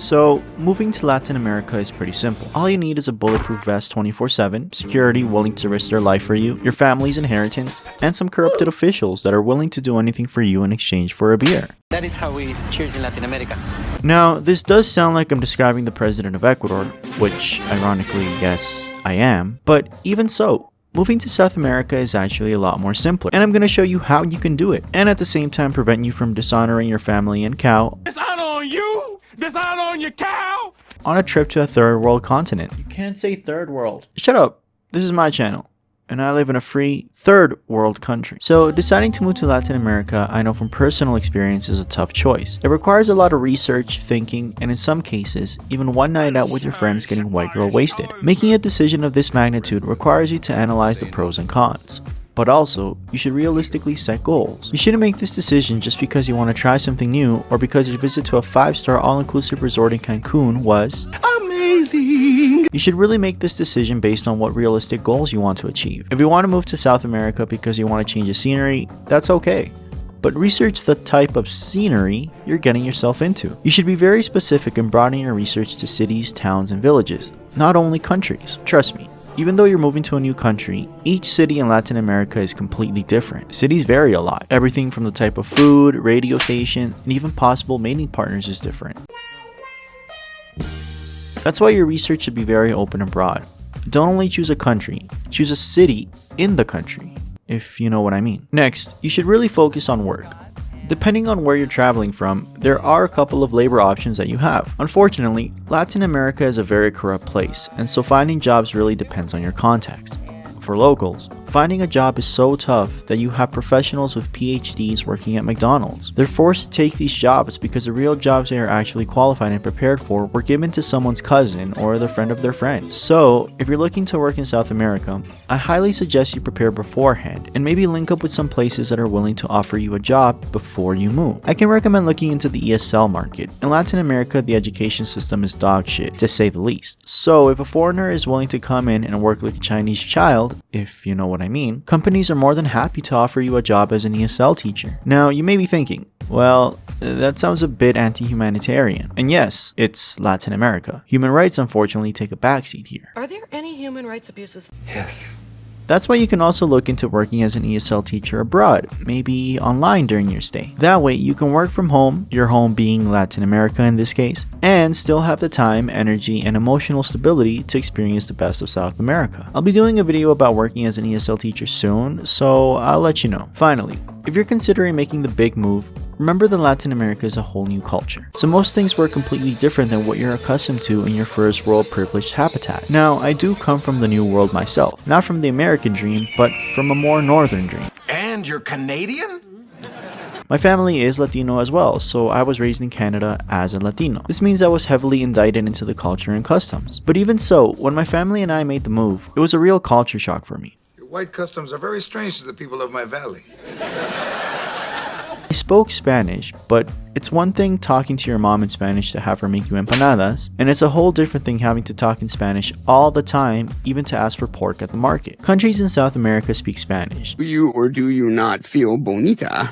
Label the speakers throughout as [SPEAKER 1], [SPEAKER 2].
[SPEAKER 1] So, moving to Latin America is pretty simple. All you need is a bulletproof vest 24/7, security willing to risk their life for you, your family's inheritance, and some corrupted officials that are willing to do anything for you in exchange for a beer.
[SPEAKER 2] That is how we cheers in Latin America.
[SPEAKER 1] Now, this does sound like I'm describing the president of Ecuador, which, ironically, yes, I am, but even so, moving to South America is actually a lot more simpler, and I'm going to show you how you can do it, and at the same time prevent you from dishonoring your family and cow.
[SPEAKER 3] Dishonor on you! Dishonor on your cow!
[SPEAKER 1] On a trip to a third world continent. You can't say third world. Shut up. This is my channel, and I live in a free third world country. So deciding to move to Latin America, I know from personal experience, is a tough choice. It requires a lot of research, thinking, and in some cases, even one night out with your friends getting white girl wasted. Making a decision of this magnitude requires you to analyze the pros and cons. But also, you should realistically set goals. You shouldn't make this decision just because you want to try something new or because your visit to a 5-star all-inclusive resort in Cancun was amazing. You should really make this decision based on what realistic goals you want to achieve. If you want to move to South America because you want to change the scenery, that's okay. But research the type of scenery you're getting yourself into. You should be very specific in broadening your research to cities, towns, and villages, not only countries. Trust me. Even though you're moving to a new country, each city in Latin America is completely different. Cities vary a lot. Everything from the type of food, radio station, and even possible mating partners is different. That's why your research should be very open and broad. Don't only choose a country, choose a city in the country, if you know what I mean. Next, you should really focus on work. Depending on where you're traveling from, there are a couple of labor options that you have. Unfortunately, Latin America is a very corrupt place, and so finding jobs really depends on your context. For locals, finding a job is so tough that you have professionals with PhDs working at McDonald's. They're forced to take these jobs because the real jobs they are actually qualified and prepared for were given to someone's cousin or the friend of their friend. So, if you're looking to work in South America, I highly suggest you prepare beforehand and maybe link up with some places that are willing to offer you a job before you move. I can recommend looking into the ESL market. In Latin America, the education system is dog shit, to say the least. So, if a foreigner is willing to come in and work like a Chinese child, if you know what I mean, companies are more than happy to offer you a job as an ESL teacher. Now, you may be thinking, well, that sounds a bit anti-humanitarian. And yes, it's Latin America. Human rights unfortunately take a backseat here.
[SPEAKER 4] Are there any human rights abuses?
[SPEAKER 3] Yes.
[SPEAKER 1] That's why you can also look into working as an ESL teacher abroad, maybe online during your stay. That way you can work from home, your home being Latin America in this case, and still have the time, energy, and emotional stability to experience the best of South America. I'll be doing a video about working as an ESL teacher soon, so I'll let you know. Finally, if you're considering making the big move, remember that Latin America is a whole new culture. So most things were completely different than what you're accustomed to in your first world privileged habitat. Now, I do come from the new world myself, not from the American dream, but from a more northern dream.
[SPEAKER 3] And you're Canadian?
[SPEAKER 1] My family is Latino as well, so I was raised in Canada as a Latino. This means I was heavily indicted into the culture and customs. But even so, when my family and I made the move, it was a real culture shock for me.
[SPEAKER 5] Your white customs are very strange to the people of my valley.
[SPEAKER 1] I spoke Spanish, but it's one thing talking to your mom in Spanish to have her make you empanadas, and it's a whole different thing having to talk in Spanish all the time, even to ask for pork at the market. Countries in South America speak Spanish.
[SPEAKER 6] Do you or do you not feel bonita?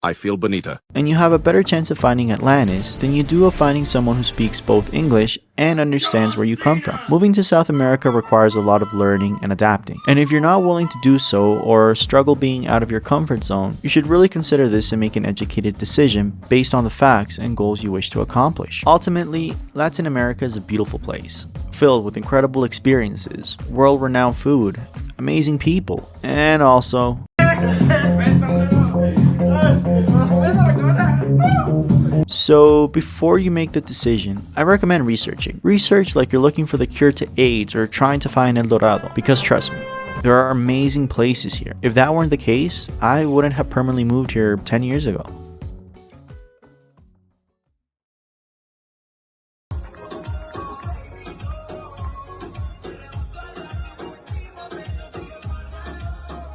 [SPEAKER 7] I feel bonita.
[SPEAKER 1] And you have a better chance of finding Atlantis than you do of finding someone who speaks both English and understands where you come from. Moving to South America requires a lot of learning and adapting. And if you're not willing to do so or struggle being out of your comfort zone, you should really consider this and make an educated decision based on the facts and goals you wish to accomplish. Ultimately, Latin America is a beautiful place, filled with incredible experiences, world-renowned food, amazing people, and also so before you make the decision, I recommend researching. Research like you're looking for the cure to AIDS or trying to find El Dorado, because trust me, there are amazing places here. If that weren't the case, I wouldn't have permanently moved here 10 years ago.